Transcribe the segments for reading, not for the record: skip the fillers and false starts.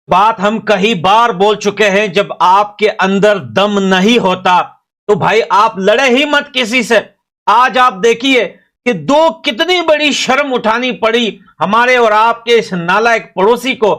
बात हम कई बार बोल चुके हैं, जब आपके अंदर दम नहीं होता तो भाई आप लड़े ही मत किसी से। आज आप देखिए कि कितनी बड़ी शर्म उठानी पड़ी हमारे और आपके इस नालायक पड़ोसी को।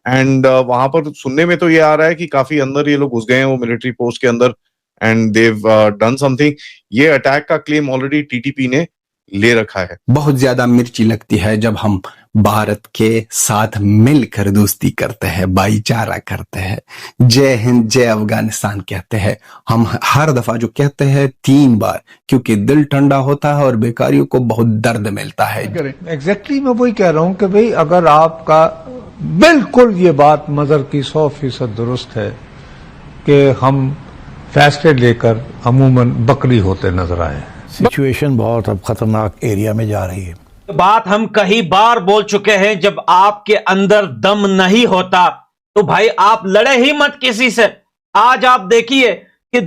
एंड वहां पर सुनने में तो ये आ रहा है कि काफी अंदर ये लोग घुस गए हैं वो मिलिट्री पोस्ट के अंदर एंड देव डन समथिंग। ये अटैक का क्लेम ऑलरेडी टीटीपी ने ले रखा है। बहुत ज्यादा मिर्ची लगती है जब हम भारत के साथ मिलकर दोस्ती करते हैं, भाईचारा करते हैं, जय हिंद जय अफगानिस्तान कहते हैं। हम हर दफा जो कहते हैं 3 बार, क्योंकि दिल ठंडा होता है और बेकारियों को बहुत दर्द मिलता है। एग्जैक्टली मैं वही कह रहा हूं कि भाई अगर आपका बिल्कुल ये बात मजर की 100% दुरुस्त है कि हम फैसले लेकर अमूमन बकरी होते नजर आए। सिचुएशन बहुत अब खतरनाक एरिया में जा रही है। बात हम कई बार बोल चुके हैं, जब आपके अंदर दम नहीं होता तो भाई आप लड़े ही मत किसी से। आज आप देखिए कि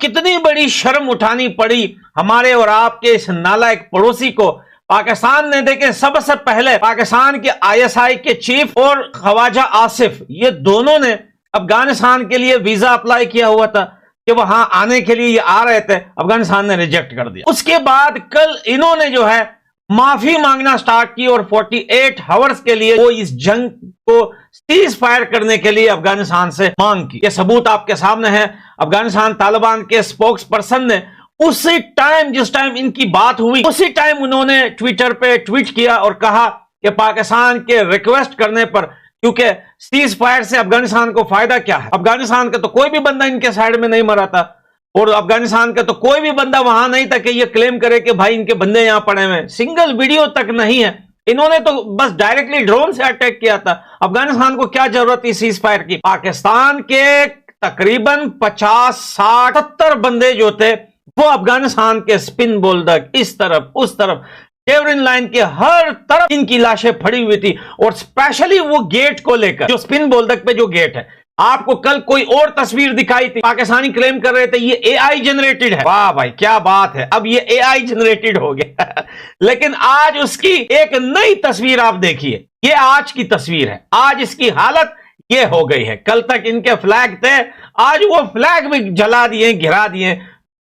कितनी बड़ी शर्म उठानी पड़ी हमारे और आपके इस नालायक पड़ोसी को। पाकिस्तान ने देखे सबसे पहले पाकिस्तान के आईएसआई के चीफ और ख्वाजा आसिफ, ये दोनों ने अफगानिस्तान के लिए वीजा अप्लाई किया हुआ था कि वहां आने के लिए ये आ रहे थे, अफगानिस्तान ने रिजेक्ट कर दिया। उसके बाद कल इन्होंने जो है माफी मांगना स्टार्ट की और 48 आवर्स के लिए वो इस जंग को सीज फायर करने के लिए अफगानिस्तान से मांग की। ये सबूत आपके सामने है। अफगानिस्तान तालिबान के स्पोक्स पर्सन ने उसी टाइम, जिस टाइम इनकी बात हुई, उसी टाइम उन्होंने ट्विटर पे ट्वीट किया और कहा कि पाकिस्तान के रिक्वेस्ट करने पर, क्योंकि सीज फायर से अफगानिस्तान को फायदा क्या है? अफगानिस्तान का तो कोई भी बंदा इनके साइड में नहीं मरा था और अफगानिस्तान का तो कोई भी बंदा वहां नहीं था कि ये क्लेम करे कि भाई इनके बंदे यहां पड़े हुए। सिंगल वीडियो तक नहीं है। इन्होंने तो बस डायरेक्टली ड्रोन से अटैक किया था। अफगानिस्तान को क्या जरूरत थी सीज फायर की? पाकिस्तान के तकरीबन 50, 60, 70 बंदे जो थे वो अफगानिस्तान के स्पिन बोल्डक इस तरफ उस तरफ जेवरिन लाइन के हर तरफ इनकी लाशें पड़ी हुई थी। और स्पेशली वो गेट को लेकर, जो स्पिन बोल्डक पे जो गेट है, आपको कल कोई और तस्वीर दिखाई थी, पाकिस्तानी क्लेम कर रहे थे ये एआई जनरेटेड है। वाह भाई क्या बात है, अब ये एआई जनरेटेड हो गया। लेकिन आज उसकी एक नई तस्वीर आप देखिए, ये आज की तस्वीर है। आज इसकी हालत ये हो गई है। कल तक इनके फ्लैग थे, आज वो फ्लैग भी जला दिए, गिरा दिए,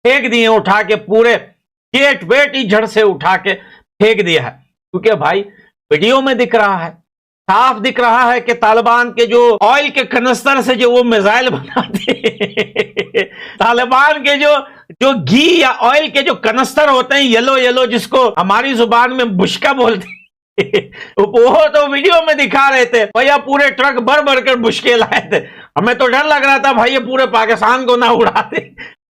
फेंक दिए, उठा के पूरे गेट वेट ही जड़ से उठा के फेंक दिया है। क्योंकि भाई वीडियो में दिख रहा है, साफ दिख रहा है कि तालिबान के जो ऑयल के कनस्तर से जो वो मिसाइल बनाते तालिबान के जो घी या ऑयल के जो कनस्तर होते हैं येलो येलो, जिसको हमारी जुबान में बुशका बोलते वो तो वीडियो में दिखा रहे थे। भैया पूरे ट्रक भर भर कर बुशके लाए थे। हमें तो डर लग रहा था भाई ये पूरे पाकिस्तान को ना उड़ा दे।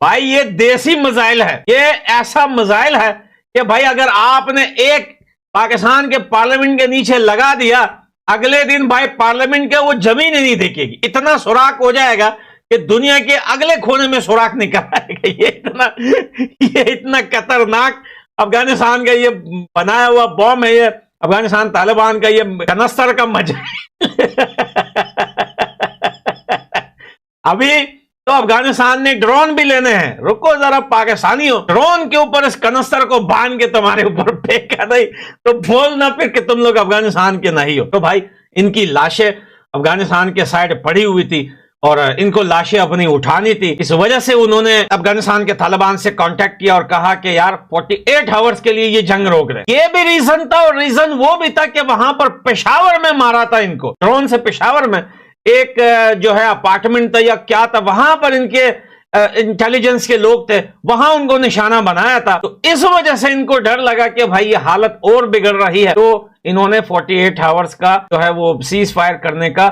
भाई ये देसी मिसाइल है, ये ऐसा मिसाइल है कि भाई अगर आपने एक पाकिस्तान के पार्लियामेंट के नीचे लगा दिया, अगले दिन भाई पार्लियामेंट के वो जमीन ही नहीं दिखेगी। इतना सुराख हो जाएगा कि दुनिया के अगले कोने में सुराख निकल आएगा। ये इतना खतरनाक अफगानिस्तान का ये बनाया हुआ बॉम्ब है, ये अफगानिस्तान तालिबान का ये कनस्तर का मजा अभी तो अफगानिस्तान ने ड्रोन भी लेने हैं। रुको जरा पाकिस्तानियों, ड्रोन के ऊपर इस कनस्तर को बांध के तुम्हारे ऊपर फेंका नहीं तो बोलना फिर कि तुम लोग अफगानिस्तान के नहीं हो। तो भाई इनकी लाशें अफगानिस्तान के साइड पड़ी हुई थी और इनको लाशें अपनी उठानी थी। इस वजह से उन्होंने अफगानिस्तान के तालिबान से कांटेक्ट किया और कहा कि यार 48 आवर्स के लिए ये जंग रोक रहे। ये भी रीजन था और रीजन वो भी था कि वहां पर पेशावर में मारा था इनको ड्रोन से। पेशावर में एक जो है अपार्टमेंट था या क्या था, वहां पर इनके इंटेलिजेंस के लोग थे, वहां उनको निशाना बनाया था। तो इस वजह से इनको डर लगा कि भाई ये हालत और बिगड़ रही है, तो इन्होंने 48 आवर्स का जो है वो सीज फायर करने का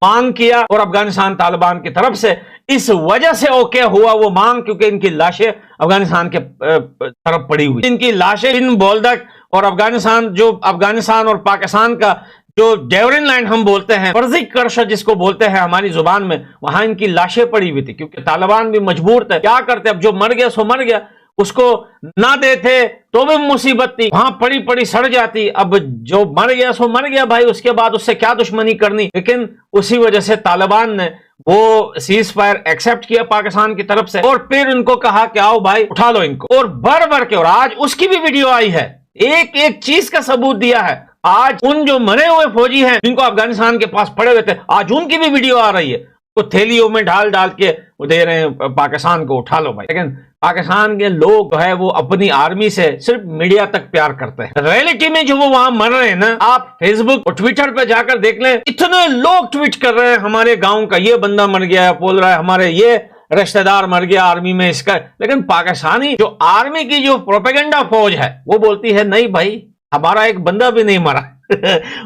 मांग किया और अफगानिस्तान तालिबान की तरफ से इस वजह से ओके हुआ वो मांग, क्योंकि इनकी लाशें अफगानिस्तान के तरफ पड़ी हुई। इनकी लाशें इन बोल्डक और अफगानिस्तान और पाकिस्तान का जो जेवरिन लाइन हम बोलते हैं, फर्जी कर्श जिसको बोलते हैं हमारी जुबान में, वहां इनकी लाशें पड़ी हुई थी। क्योंकि तालिबान भी मजबूर थे, क्या करते, अब जो मर गया सो मर गया, उसको ना देते तो भी मुसीबत थी, वहां पड़ी पड़ी सड़ जाती। अब जो मर गया सो मर गया भाई, उसके बाद उससे क्या दुश्मनी करनी। लेकिन उसी वजह से तालिबान ने वो सीज फायर एक्सेप्ट किया पाकिस्तान की तरफ से और फिर उनको कहा कि आओ भाई उठा लो इनको, और भर भर के। और आज उसकी भी वीडियो आई है, एक एक चीज का सबूत दिया है। आज उन जो मरे हुए फौजी हैं जिनको अफगानिस्तान के पास पड़े हुए थे, आज उनकी भी वीडियो आ रही है, तो थैलियों में डाल डाल के वो दे रहे हैं पाकिस्तान को, उठा लो भाई। लेकिन पाकिस्तान के लोग जो है वो अपनी आर्मी से सिर्फ मीडिया तक प्यार करते हैं। रियलिटी में जो वो वहां मर रहे हैं ना, आप फेसबुक और ट्विटर पे जाकर देख लें, इतने लोग ट्वीट कर रहे हैं हमारे गांव का ये बंदा मर गया, बोल रहा है हमारे ये रिश्तेदार मर गया आर्मी में इसका। लेकिन पाकिस्तानी जो आर्मी की जो प्रोपेगेंडा फौज है वो बोलती है नहीं भाई, हमारा एक बंदा भी नहीं मरा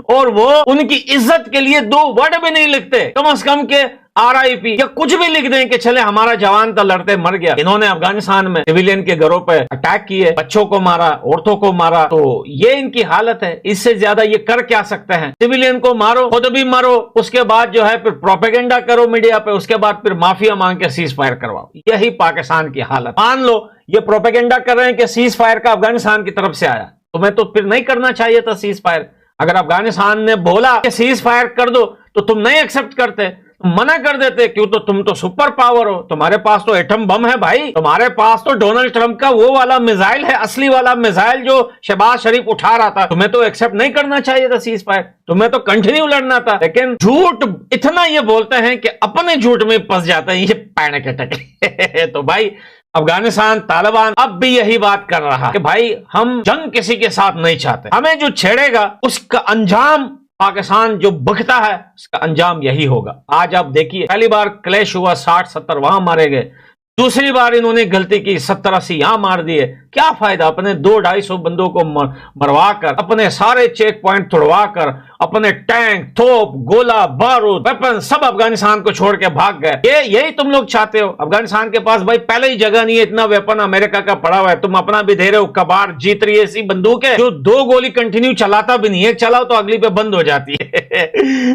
और वो उनकी इज्जत के लिए 2 वर्ड भी नहीं लिखते, कम से कम के RIP या कुछ भी लिख दें कि चले हमारा जवान तो लड़ते मर गया। इन्होंने अफगानिस्तान में सिविलियन के घरों पे अटैक किए, बच्चों को मारा, औरतों को मारा, तो ये इनकी हालत है। इससे ज्यादा ये कर क्या सकते हैं? सिविलियन को मारो, खुद भी मरो, उसके बाद जो है फिर प्रोपेगेंडा करो मीडिया पे, उसके बाद फिर माफिया मांग के सीज फायर करवाओ। यही पाकिस्तान की हालत। मान लो ये प्रोपेगेंडा कर रहे हैं कि सीज फायर का अफगानिस्तान की तरफ से आया, तुम्हें तो फिर नहीं करना चाहिए था सीज फायर। अगर अफगानिस्तान ने बोला कि सीज फायर कर दो तो तुम नहीं एक्सेप्ट करते, मना कर देते, क्यों? तो तुम तो सुपर पावर हो, तुम्हारे पास तो एटम बम है भाई, तुम्हारे पास तो डोनाल्ड ट्रंप का वो वाला मिसाइल है, असली वाला मिसाइल जो शहबाज शरीफ उठा रहा था। तुम्हें तो एक्सेप्ट नहीं करना चाहिए था सीज फायर, तुम्हें तो कंटिन्यू लड़ना था। लेकिन झूठ इतना ये बोलते हैं कि अपने झूठ में फंस जाते हैं ये पैनिक अटैक तो भाई अफगानिस्तान तालिबान अब भी यही बात कर रहा है कि भाई हम जंग किसी के साथ नहीं चाहते, हमें जो छेड़ेगा उसका अंजाम, पाकिस्तान जो भुगता है उसका अंजाम यही होगा। आज आप देखिए, पहली बार क्लैश हुआ, 60-70 वहां मारे गए, दूसरी बार इन्होंने गलती की, 70-80 यहां मार दिए। क्या फायदा? अपने 200-250 बंदों को मरवा कर, अपने सारे चेक पॉइंट तोड़वा कर, अपने टैंक, तोप, गोला बारूद, वेपन सब अफगानिस्तान को छोड़ के भाग गए। यही तुम लोग चाहते हो? अफगानिस्तान के पास भाई पहले ही जगह नहीं है, इतना वेपन अमेरिका का पड़ा हुआ है, तुम अपना भी दे रहे हो। कबाड़ जीत रही है ऐसी बंदूक है जो 2 गोली कंटिन्यू चलाता भी नहीं, एक चलाओ तो अगली पे बंद हो जाती है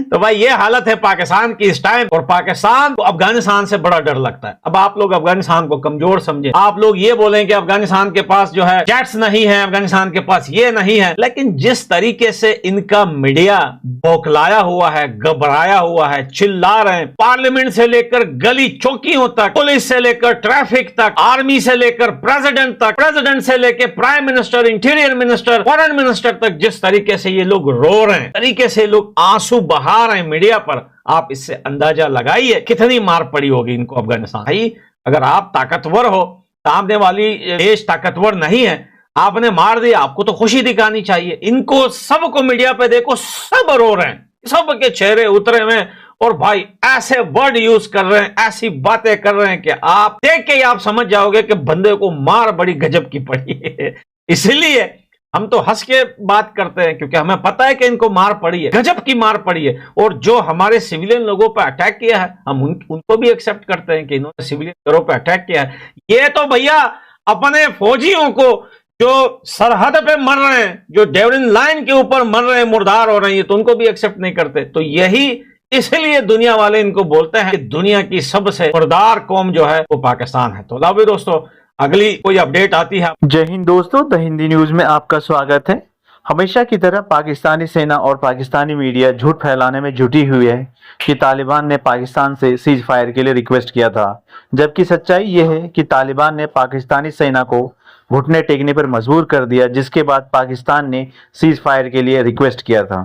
तो भाई ये हालत है पाकिस्तान की इस टाइम, और पाकिस्तान को अफगानिस्तान से बड़ा डर लगता है। अब आप लोग अफगानिस्तान को कमजोर समझे, आप लोग ये बोलें कि अफगानिस्तान के पास जो है जेट्स नहीं है, अफगानिस्तान के पास ये नहीं है, लेकिन जिस तरीके से इनका मीडिया बौखलाया हुआ है, घबराया हुआ है, चिल्ला रहे हैं, पार्लियामेंट से लेकर गली चौकियों तक, पुलिस से लेकर ट्रैफिक तक, आर्मी से लेकर प्रेसिडेंट तक, प्रेसिडेंट से लेकर prime minister, interior minister, foreign minister तक, जिस तरीके से ये लोग रो रहे हैं, तरीके से लोग आंसू बहा रहे हैं मीडिया पर, आप इससे अंदाजा लगाइए कितनी मार पड़ी होगी इनको अफगानिस्तान। भाई अगर आप ताकतवर हो, सामने वाली देश ताकतवर नहीं है, आपने मार दिया, आपको तो खुशी दिखानी चाहिए। इनको सबको मीडिया पे देखो, सब रो रहे हैं, सबके चेहरे उतरे हुए, और भाई ऐसे वर्ड यूज कर रहे हैं, ऐसी बातें कर रहे हैं कि आप देख के ही आप समझ जाओगे कि बंदे को मार बड़ी गजब की पड़ी है। इसलिए हम तो हंस के बात करते हैं क्योंकि हमें पता है कि इनको मार पड़ी है, गजब की मार पड़ी है। और जो हमारे सिविलियन लोगों पर अटैक किया है, हम उनको भी एक्सेप्ट करते हैं कि इन्होंने सिविलियन घरों पर अटैक किया है। ये तो भैया अपने फौजियों को जो सरहद पे मर रहे हैं, जो डेवलिन लाइन के ऊपर मर रहे हैं, मुर्दार हो रहे हैं, तो उनको भी एक्सेप्ट नहीं करते। तो यही इसलिए दुनिया वाले इनको बोलते हैं कि दुनिया की सबसे मुर्दार कौम जो है वो पाकिस्तान है। तो लाओ दोस्तों, अगली कोई अपडेट आती है। जय हिंद दोस्तों, द हिंदी न्यूज में आपका स्वागत है। हमेशा की तरह पाकिस्तानी सेना और पाकिस्तानी मीडिया झूठ फैलाने में जुटी हुई है कि तालिबान ने पाकिस्तान से सीज फायर के लिए रिक्वेस्ट किया था, जबकि सच्चाई यह है कि तालिबान ने पाकिस्तानी सेना को घुटने टेकने पर मजबूर कर दिया, जिसके बाद पाकिस्तान ने सीज फायर के लिए रिक्वेस्ट किया था।